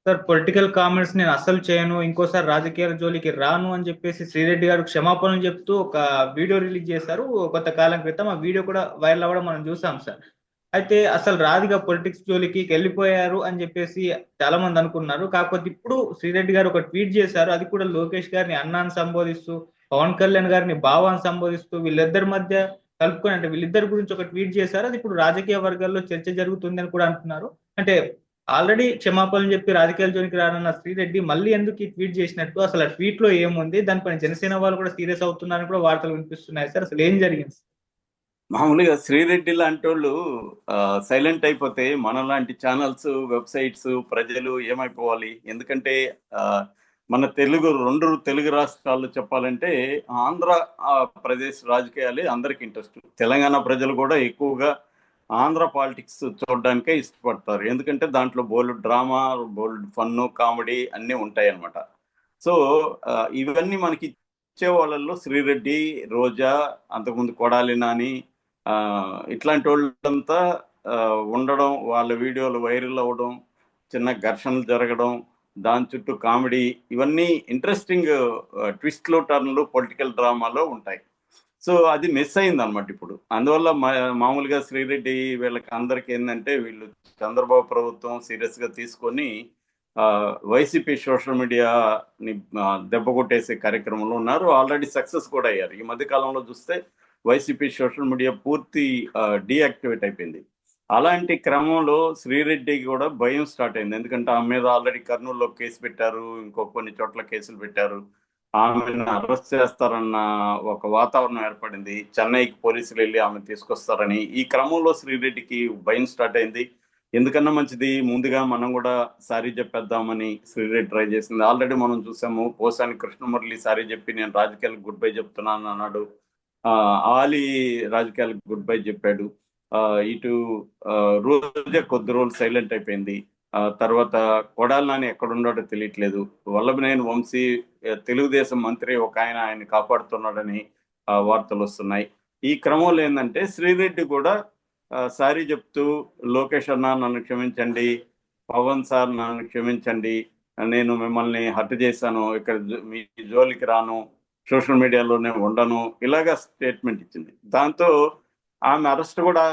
Sir political comments నేను అస్సలు చేయను, ఇంకోసారి రాజకీయాల జోలికి రాను అని చెప్పేసి శ్రీరెడ్డి గారు క్షమాపణలు చెప్తూ ఒక వీడియో రిలీజ్ చేశారు కొంతకాలం క్రితం. ఆ వీడియో కూడా వైరల్ అవ్వడం మనం చూసాం సార్. అయితే అసలు రాధిక పొలిటిక్స్ జోలికి వెళ్ళిపోయారు అని చెప్పేసి చాలా మంది అనుకున్నారు. కాకపోతే ఇప్పుడు శ్రీరెడ్డి గారు ఒక ట్వీట్ చేశారు, అది కూడా లోకేష్ గారిని అన్నాన్ని సంబోధిస్తూ, పవన్ కళ్యాణ్ గారిని బావాన్ని సంబోధిస్తూ, వీళ్ళిద్దరి మధ్య కలుపుకొని, అంటే వీళ్ళిద్దరి గురించి ఒక ట్వీట్ చేశారు. అది ఇప్పుడు రాజకీయ వర్గాల్లో చర్చ జరుగుతుంది అని కూడా అంటున్నారు. అంటే ఆల్రెడీ క్షమాపణలు చెప్పి రాజకీయాల జోలికి రానున్న శ్రీరెడ్డి మళ్ళీ ఎందుకు ఈ ట్వీట్ చేసినట్టు, అసలు ఆ ట్వీట్ లో ఏముంది, దానిపైన జనసేన వాళ్ళు కూడా సీరియస్ అవుతున్నారని కూడా వార్తలు వినిపిస్తున్నాయి సార్. అసలు ఏం జరిగింది? మామూలుగా శ్రీరెడ్డి లాంటి వాళ్ళు సైలెంట్ అయిపోతే మనలాంటి ఛానల్స్, వెబ్సైట్స్, ప్రజలు ఏమైపోవాలి? ఎందుకంటే ఆ, మన రెండు తెలుగు రాష్ట్రాల్లో చెప్పాలంటే ఆంధ్ర ప్రదేశ్ రాజకీయాలే అందరికి ఇంట్రెస్ట్. తెలంగాణ ప్రజలు కూడా ఎక్కువగా ఆంధ్ర పాలిటిక్స్ చూడడానికే ఇష్టపడతారు. ఎందుకంటే దాంట్లో బోల్డ్ డ్రామా, బోల్డ్ ఫన్, కామెడీ అన్నీ ఉంటాయి అన్నమాట. సో ఇవన్నీ మనకి ఇచ్చే వాళ్ళల్లో శ్రీరెడ్డి, రోజా, అంతకుముందు కొడాలి నాని, ఆ, ఇట్లాంటి వాళ్ళంతా ఆ, ఉండడం, వాళ్ళ వీడియోలు వైరల్ అవ్వడం, చిన్న ఘర్షణలు జరగడం, దాని చుట్టూ కామెడీ, ఇవన్నీ ఇంట్రెస్టింగ్ ట్విస్ట్లు, టర్న్లు పొలిటికల్ డ్రామాలో ఉంటాయి. సో అది మిస్ అయింది అనమాట ఇప్పుడు. అందువల్ల మామూలుగా శ్రీరెడ్డి వీళ్ళకి అందరికి ఏంటంటే, వీళ్ళు చంద్రబాబు ప్రభుత్వం సీరియస్ గా తీసుకొని ఆ, వైసీపీ సోషల్ మీడియాని దెబ్బ కొట్టేసే కార్యక్రమంలో ఉన్నారు. ఆల్రెడీ సక్సెస్ కూడా అయ్యారు. ఈ మధ్య కాలంలో చూస్తే వైసీపీ సోషల్ మీడియా పూర్తి డీయాక్టివేట్ అయిపోయింది. అలాంటి క్రమంలో శ్రీరెడ్డి కూడా భయం స్టార్ట్ అయింది. ఎందుకంటే ఆమె మీద ఆల్రెడీ కర్నూలులో కేసు పెట్టారు, ఇంకో కొన్ని చోట్ల కేసులు పెట్టారు. ఆమెను అరెస్ట్ చేస్తారన్న ఒక వాతావరణం ఏర్పడింది. చెన్నైకి పోలీసులు వెళ్ళి ఆమె తీసుకొస్తారని. ఈ క్రమంలో శ్రీరెడ్డికి భయం స్టార్ట్ అయింది. ఎందుకన్నా మంచిది ముందుగా మనం కూడా సారీ చెప్పేద్దామని శ్రీరెడ్డి ట్రై చేసింది. ఆల్రెడీ మనం చూసాము, పోసాని కృష్ణమురళి సారీ చెప్పి నేను రాజకీయాలకు గుడ్ బై చెప్తున్నాను అన్నాడు. ఆలీ రాజకీయాలకు గుడ్ బై చెప్పాడు. ఇటు రోజే కొద్ది రోజులు సైలెంట్ అయిపోయింది. తర్వాత కొడాలి నాని ఎక్కడున్నాడో తెలియట్లేదు. వల్లభనేని వంశీ తెలుగుదేశం మంత్రి ఒక ఆయన కాపాడుతున్నాడని వార్తలు వస్తున్నాయి. ఈ క్రమంలో ఏంటంటే శ్రీరెడ్డి కూడా సారీ చెప్తూ, లోకేష్ అన్న నన్ను క్షమించండి, పవన్ సార్ నన్ను క్షమించండి, నేను మిమ్మల్ని హత్య చేశాను, ఇక్కడ మీ జోలికి రాను, సోషల్ మీడియాలోనే ఉండను, ఇలాగా స్టేట్మెంట్ ఇచ్చింది. దాంతో ఆమె అరెస్ట్ కూడా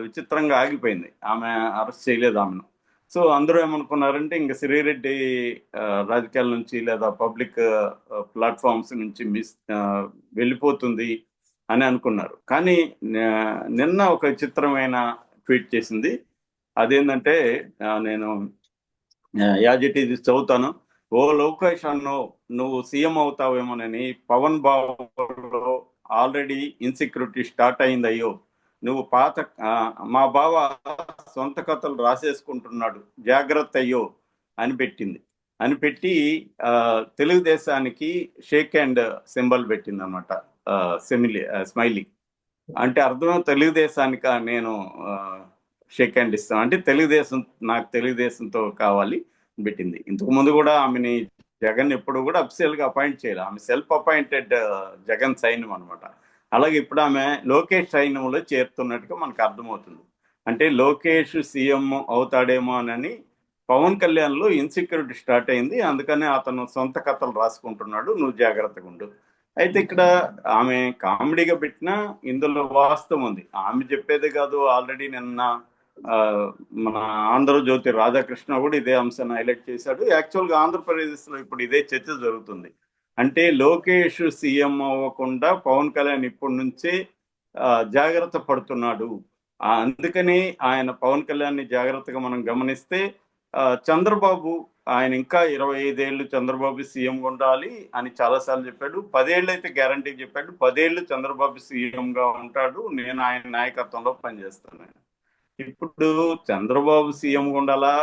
విచిత్రంగా ఆగిపోయింది. ఆమె అరెస్ట్ చేయలేదు ఆమెను. సో అందరూ ఏమనుకున్నారంటే ఇంక శ్రీరెడ్డి రాజకీయాల నుంచి లేదా పబ్లిక్ ప్లాట్ఫామ్స్ నుంచి వెళ్ళిపోతుంది అని అనుకున్నారు. కానీ నిన్న ఒక విచిత్రమైన ట్వీట్ చేసింది. అదేంటంటే నేను యాజ్ ఇట్ ఈజ్ చదువుతాను. ఓ లోకేష్ అన్నో, నువ్వు సీఎం అవుతావేమోనని పవన్ బాబులో ఆల్రెడీ ఇన్సెక్యూరిటీ స్టార్ట్ అయిందయ్యో. నువ్వు మా బావ సొంత కథలు రాసేసుకుంటున్నాడు, జాగ్రత్త అయ్యో అని పెట్టింది. అని పెట్టి తెలుగుదేశానికి షేక్ హ్యాండ్ సింబల్ పెట్టింది అనమాట, స్మైలీ. అంటే అర్థం తెలుగుదేశానికి నేను షేక్ హ్యాండ్ ఇస్తాను అంటే తెలుగుదేశం, నాకు తెలుగుదేశంతో కావాలి పెట్టింది. ఇంతకు ముందు కూడా ఆమెని జగన్ ఎప్పుడు కూడా అఫీషియల్ గా అపాయింట్ చేయాలి. ఆమె సెల్ఫ్ అపాయింటెడ్ జగన్ సైన్యం అనమాట. అలాగే ఇప్పుడు ఆమె లోకేష్ సైన్యంలో చేరుతున్నట్టుగా మనకు అర్థమవుతుంది. అంటే లోకేష్ సీఎం అవుతాడేమో అని పవన్ కళ్యాణ్ లో ఇన్సెక్యూరిటీ స్టార్ట్ అయింది. అందుకనే అతను సొంత కథలు రాసుకుంటున్నాడు, నువ్వు జాగ్రత్తగా ఉండు. అయితే ఇక్కడ ఆమె కామెడీగా పెట్టినా ఇందులో వాస్తవం ఉంది. ఆమె చెప్పేదే కాదు, ఆల్రెడీ నిన్న మన ఆంధ్రజ్యోతి రాధాకృష్ణ కూడా ఇదే అంశాన్ని హైలైట్ చేశాడు. యాక్చువల్గా ఆంధ్రప్రదేశ్లో ఇప్పుడు ఇదే చర్చ జరుగుతుంది. అంటే లోకేష్ సీఎం అవ్వకుండా పవన్ కళ్యాణ్ ఇప్పటి నుంచే జాగ్రత్త పడుతున్నాడు. అందుకని ఆయన పవన్ కళ్యాణ్ని జాగ్రత్తగా మనం గమనిస్తే చంద్రబాబు, ఆయన ఇంకా 25 ఏళ్ళు చంద్రబాబు సీఎం ఉండాలి అని చాలాసార్లు చెప్పాడు. 10 ఏళ్ళు అయితే గ్యారంటీ చెప్పాడు. 10 ఏళ్ళు చంద్రబాబు సీఎంగా ఉంటాడు, నేను ఆయన నాయకత్వంలో పనిచేస్తాను. ఇప్పుడు చంద్రబాబు సీఎం ఉండాలా,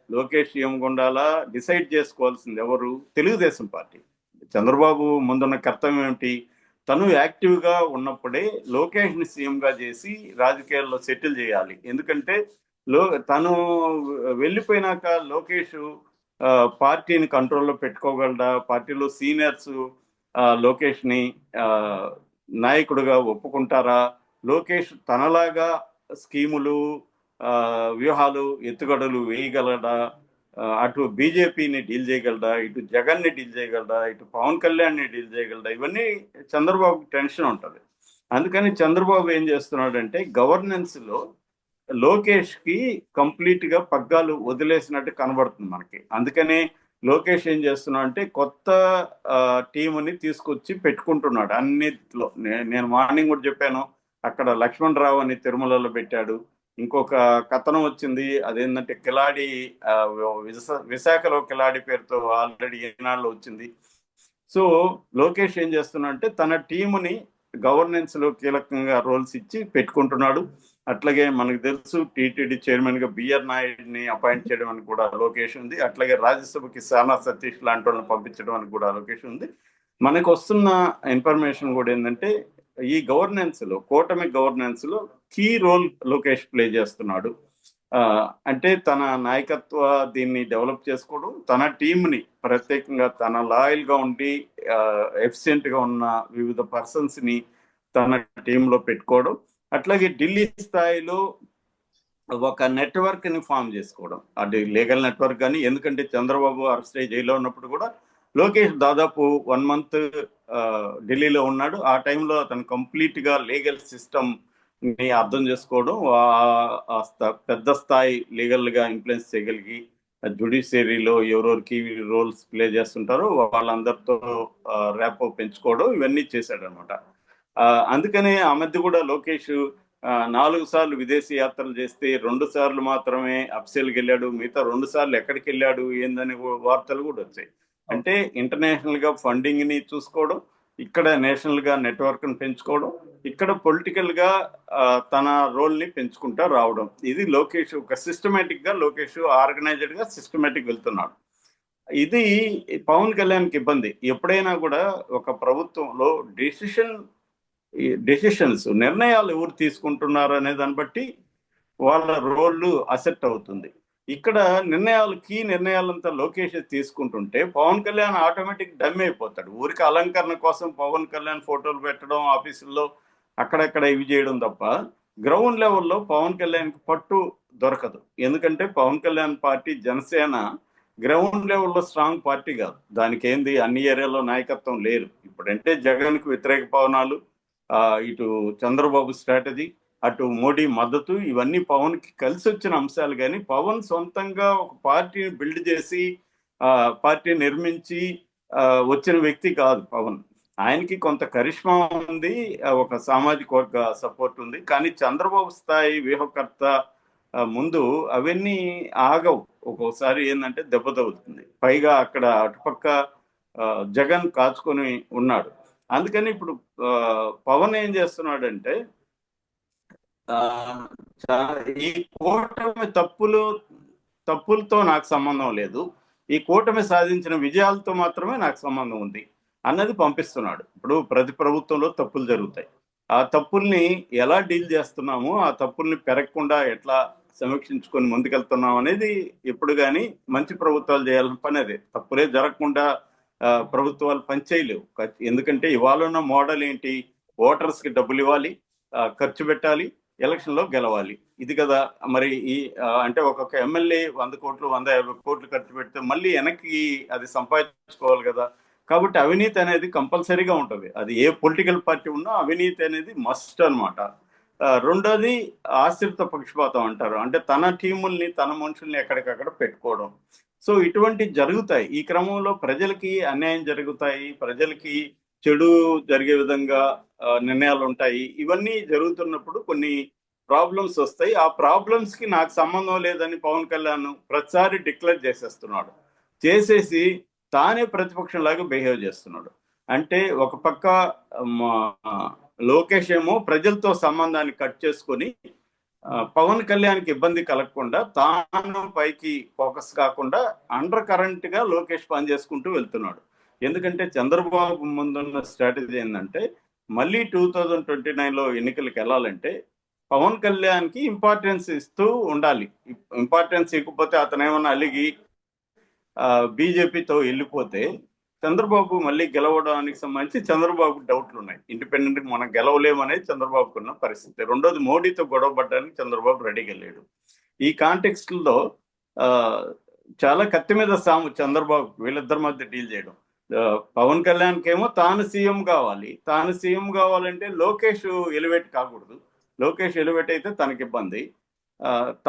లోకేష్ సీఎం ఉండాలా డిసైడ్ చేసుకోవాల్సింది ఎవరు? తెలుగుదేశం పార్టీ. చంద్రబాబు ముందున్న కర్తవ్యం ఏమిటి? తను యాక్టివ్గా ఉన్నప్పుడే లోకేష్ని సీఎంగా చేసి రాజకీయాల్లో సెటిల్ చేయాలి. ఎందుకంటే తను వెళ్ళిపోయినాక లోకేష్ పార్టీని కంట్రోల్లో పెట్టుకోగలడా? పార్టీలో సీనియర్స్ లోకేష్ని నాయకుడిగా ఒప్పుకుంటారా? లోకేష్ తనలాగా స్కీములు, వ్యూహాలు, ఎత్తుగడలు వేయగలడా? అటు బీజేపీని డీల్ చేయగలడా, ఇటు జగన్ని డీల్ చేయగలడా, ఇటు పవన్ కళ్యాణ్ని డీల్ చేయగలడా, ఇవన్నీ చంద్రబాబుకి టెన్షన్ ఉంటుంది. అందుకని చంద్రబాబు ఏం చేస్తున్నాడంటే గవర్నెన్స్ లో లోకేష్ కి కంప్లీట్ గా పగ్గాలు వదిలేసినట్టు కనబడుతుంది మనకి. అందుకనే లోకేష్ ఏం చేస్తున్నాడు అంటే కొత్త టీముని తీసుకొచ్చి పెట్టుకుంటున్నాడు అన్నిట్లో. నేను మార్నింగ్ కూడా చెప్పాను, అక్కడ లక్ష్మణ్ రావు అని తిరుమలలో పెట్టాడు. ఇంకొక కథనం వచ్చింది, అదేంటంటే కిలాడి విశాఖలో కిలాడి పేరుతో ఆల్రెడీ ఈనాడులో వచ్చింది. సో లోకేష్ ఏం చేస్తున్నాడంటే తన టీముని గవర్నెన్స్ లో కీలకంగా రోల్స్ ఇచ్చి పెట్టుకుంటున్నాడు. అట్లాగే మనకు తెలుసు టీటీడీ చైర్మన్ గా బిఆర్ నాయుడిని అపాయింట్ చేయడం అని కూడా లోకేష్ ఉంది. అట్లాగే రాజ్యసభకి సానా సతీష్ లాంటి వాళ్ళని పంపించడం అని కూడా లోకేష్ ఉంది. మనకు వస్తున్న ఇన్ఫర్మేషన్ కూడా ఏంటంటే ఈ గవర్నెన్స్ లో, కూటమి గవర్నెన్స్ లో కీ రోల్ లోకేష్ ప్లే చేస్తున్నాడు. అంటే తన నాయకత్వ దీన్ని డెవలప్ చేసుకోవడం, తన టీంని ప్రత్యేకంగా తన లాయల్ గా ఉండి ఎఫిషియెంట్ గా ఉన్న వివిధ పర్సన్స్ ని తన టీంలో పెట్టుకోవడం, అట్లాగే ఢిల్లీ స్థాయిలో ఒక నెట్వర్క్ ని ఫామ్ చేసుకోవడం, అది లీగల్ నెట్వర్క్. కానీ ఎందుకంటే చంద్రబాబు అరెస్ట్ అయ్యి జైల్లో ఉన్నప్పుడు కూడా లోకేష్ దాదాపు 1 month ఢిల్లీలో ఉన్నాడు. ఆ టైంలో అతను కంప్లీట్ గా లీగల్ సిస్టమ్ ని అర్థం చేసుకోవడం, పెద్ద స్థాయి లీగల్ గా ఇన్ఫ్లుయెన్స్ చేయగలిగి జ్యుడిషియరీలో ఎవరెవరికి రోల్స్ ప్లే చేస్తుంటారో వాళ్ళందరితో ర్యాపో పెంచుకోవడం, ఇవన్నీ చేశాడు అనమాట. అందుకనే ఆ మధ్య కూడా లోకేష్ 4 సార్లు విదేశీ యాత్రలు చేస్తే 2 సార్లు మాత్రమే అఫ్సెల్కి వెళ్ళాడు, మిగతా 2 సార్లు ఎక్కడికి వెళ్ళాడు ఏందని వార్తలు కూడా వచ్చాయి. అంటే ఇంటర్నేషనల్ గా ఫండింగ్ ని చూసుకోవడం, ఇక్కడ నేషనల్ గా నెట్వర్క్ ని పెంచుకోవడం, ఇక్కడ పొలిటికల్ గా తన రోల్ ని పెంచుకుంటా రావడం. ఇది లోకేష్ ఒక సిస్టమేటిక్ గా, లోకేష్ ఆర్గనైజ్డ్ గా సిస్టమేటిక్ వెళ్తున్నాడు. ఇది పవన్ కళ్యాణ్కి ఇబ్బంది. ఎప్పుడైనా కూడా ఒక ప్రభుత్వంలో డెసిషన్స్, నిర్ణయాలు ఎవరు తీసుకుంటున్నారు అనే దాన్ని బట్టి వాళ్ళ రోల్ అసెప్ట్ అవుతుంది. ఇక్కడ నిర్ణయాలంతా లోకేష్ తీసుకుంటుంటే పవన్ కళ్యాణ్ ఆటోమేటిక్ డమ్ అయిపోతాడు. ఊరికి అలంకరణ కోసం పవన్ కళ్యాణ్ ఫోటోలు పెట్టడం, ఆఫీసుల్లో అక్కడక్కడ ఇవి చేయడం తప్ప గ్రౌండ్ లెవెల్లో పవన్ కళ్యాణ్కి పట్టు దొరకదు. ఎందుకంటే పవన్ కళ్యాణ్ పార్టీ, జనసేన గ్రౌండ్ లెవెల్లో స్ట్రాంగ్ పార్టీ కాదు. దానికి ఏంది, అన్ని ఏరియాలో నాయకత్వం లేరు. ఇప్పుడంటే జగన్కి వ్యతిరేక పవనాలు, ఇటు చంద్రబాబు స్ట్రాటజీ, అటు మోడీ మద్దతు, ఇవన్నీ పవన్ కి కలిసి వచ్చిన అంశాలు. కానీ పవన్ సొంతంగా ఒక పార్టీని బిల్డ్ చేసి పార్టీ నిర్మించి వచ్చిన వ్యక్తి కాదు పవన్. ఆయనకి కొంత కరిష్మా ఉంది, ఒక సామాజిక వర్గ సపోర్ట్ ఉంది. కానీ చంద్రబాబు స్థాయి వ్యూహకర్త ముందు అవన్నీ ఆగవు. ఒక్కోసారి ఏంటంటే దెబ్బతవుతుంది. పైగా అక్కడ అటుపక్క జగన్ కాచుకొని ఉన్నాడు. అందుకని ఇప్పుడు పవన్ ఏం చేస్తున్నాడంటే ఈ కూటమి తప్పులతో నాకు సంబంధం లేదు, ఈ కూటమి సాధించిన విజయాలతో మాత్రమే నాకు సంబంధం ఉంది అన్నది పంపిస్తున్నాడు. ఇప్పుడు ప్రతి ప్రభుత్వంలో తప్పులు జరుగుతాయి. ఆ తప్పుల్ని ఎలా డీల్ చేస్తున్నాము, ఆ తప్పుల్ని పెరగకుండా ఎట్లా సమీక్షించుకొని ముందుకెళ్తున్నాం అనేది ఎప్పుడు కానీ మంచి ప్రభుత్వాలు చేయాల్సిన పని అదే. తప్పులే జరగకుండా ప్రభుత్వాలు పనిచేయలేవు. ఎందుకంటే ఇవాళ ఉన్న మోడల్ ఏంటి, ఓటర్స్ కి డబ్బులు ఇవ్వాలి, ఖర్చు పెట్టాలి, ఎలక్షన్ లో గెలవాలి. ఇది కదా మరి. ఈ అంటే ఒక్కొక్క ఎమ్మెల్యే 100 కోట్లు 150 కోట్లు ఖర్చు పెడితే మళ్ళీ వెనక్కి అది సంపాదించుకోవాలి కదా. కాబట్టి అవినీతి అనేది కంపల్సరీగా ఉంటుంది. అది ఏ పొలిటికల్ పార్టీ ఉన్నా అవినీతి అనేది మస్ట్ అనమాట. రెండోది ఆశ్రిత పక్షపాతం అంటారు. అంటే తన టీముల్ని, తన మనుషుల్ని ఎక్కడికక్కడ పెట్టుకోవడం. సో ఇటువంటి జరుగుతాయి. ఈ క్రమంలో ప్రజలకి అన్యాయం జరుగుతాయి, ప్రజలకి చెడు జరిగే విధంగా నిర్ణయాలు ఉంటాయి. ఇవన్నీ జరుగుతున్నప్పుడు కొన్ని ప్రాబ్లమ్స్ వస్తాయి. ఆ ప్రాబ్లమ్స్ కి నాకు సంబంధం లేదని పవన్ కళ్యాణ్ ప్రతిసారి డిక్లేర్ చేసేస్తున్నాడు. చేసేసి తానే ప్రతిపక్షంలాగా బిహేవ్ చేస్తున్నాడు. అంటే ఒక పక్క లోకేష్ ఏమో ప్రజలతో సంబంధాన్ని కట్ చేసుకొని పవన్ కళ్యాణ్కి ఇబ్బంది కలగకుండా, తాను పైకి ఫోకస్ కాకుండా అండర్ కరెంట్ గా లోకేష్ పని చేసుకుంటూ వెళ్తున్నాడు. ఎందుకంటే చంద్రబాబు ముందున్న స్ట్రాటజీ ఏంటంటే మళ్ళీ 2029లో ఎన్నికలకు వెళ్ళాలంటే పవన్ కళ్యాణ్ కి ఇంపార్టెన్స్ ఇస్తూ ఉండాలి. ఇంపార్టెన్స్ ఇవ్వకపోతే అతను ఏమన్నా అలిగి బీజేపీతో వెళ్ళిపోతే చంద్రబాబు మళ్ళీ గెలవడానికి సంబంధించి చంద్రబాబు డౌట్లు ఉన్నాయి. ఇండిపెండెంట్ మనం గెలవలేమనేది చంద్రబాబుకు ఉన్న పరిస్థితి. రెండోది, మోడీతో గొడవ పడడానికి చంద్రబాబు రెడీగా లేడు. ఈ కాంటెక్స్ట్ లో చాలా కత్తి మీద సాము చంద్రబాబు వీళ్ళిద్దరి మధ్య డీల్ చేయడం. పవన్ కళ్యాణ్కి ఏమో తాను సీఎం కావాలి, తాను సీఎం కావాలంటే లోకేష్ ఎలివేట్ కాకూడదు, లోకేష్ ఎలివేట్ అయితే తనకి ఇబ్బంది.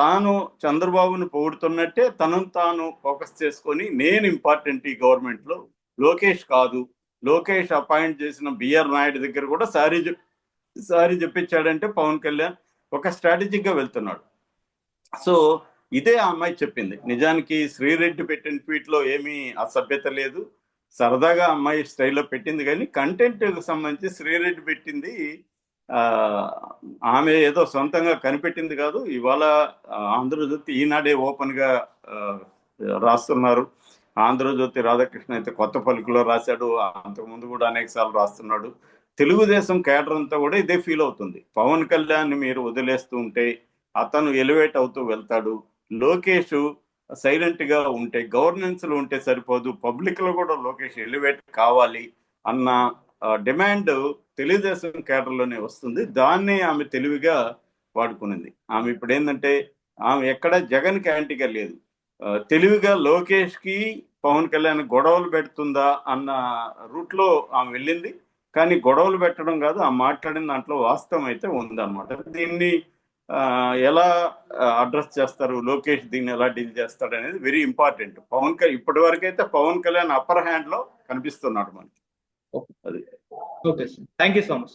తాను చంద్రబాబును పొగుడుతున్నట్టే తనను తాను ఫోకస్ చేసుకొని నేను ఇంపార్టెంట్ ఈ గవర్నమెంట్ లో, లోకేష్ కాదు, లోకేష్ అపాయింట్ చేసిన బిఆర్ నాయుడు దగ్గర కూడా సారీ చెప్పించాడంటే పవన్ కళ్యాణ్ ఒక స్ట్రాటజిక్ గా వెళ్తున్నాడు. సో ఇదే ఆ అమ్మాయి చెప్పింది. నిజానికి శ్రీరెడ్డి పెట్టిన ట్వీట్ లో ఏమీ అసభ్యత లేదు, సరదాగా అమ్మాయి స్టైల్లో పెట్టింది. కానీ కంటెంట్ సంబంధించి శ్రీరెడ్డి పెట్టింది ఆమె ఏదో సొంతంగా కనిపెట్టింది కాదు. ఇవాళ ఆంధ్రజ్యోతి ఈనాడే ఓపెన్ గా రాస్తున్నారు. ఆంధ్రజ్యోతి రాధాకృష్ణ అయితే కొత్త పలుకులో రాశాడు, అంతకుముందు కూడా అనేక సార్లు రాస్తున్నాడు. తెలుగుదేశం కేడర్ అంతా కూడా ఇదే ఫీల్ అవుతుంది. పవన్ కళ్యాణ్ మీరు వదిలేస్తూ ఉంటే అతను ఎలివేట్ అవుతూ వెళ్తాడు, లోకేష్ సైలెంట్ గా ఉంటే, గవర్నెన్స్ లో ఉంటే సరిపోదు, పబ్లిక్ లో కూడా లోకేష్ ఎలివేట్ కావాలి అన్న డిమాండ్ తెలుగుదేశం కేడర్లోనే వస్తుంది. దాన్ని ఆమె తెలివిగా వాడుకునింది. ఆమె ఇప్పుడు ఏంటంటే ఆమె ఎక్కడ జగన్ కి యాంటీగా లేదు, తెలివిగా లోకేష్ కి పవన్ కళ్యాణ్ గొడవలు పెడుతుందా అన్న రూట్ లో ఆమె వెళ్ళింది. కానీ గొడవలు పెట్టడం కాదు, ఆ మాట్లాడిన దాంట్లో వాస్తవం అయితే ఉందన్నమాట. దీన్ని ఎలా అడ్రస్ చేస్తారు, లోకేష్ దీన్ని ఎలా డీల్ చేస్తాడు అనేది వెరీ ఇంపార్టెంట్. పవన్ కళ్యాణ్ ఇప్పటి వరకు అయితే పవన్ కళ్యాణ్ అప్పర్ హ్యాండ్ లో కనిపిస్తున్నాడు మనకి. Okay sir, thank you so much.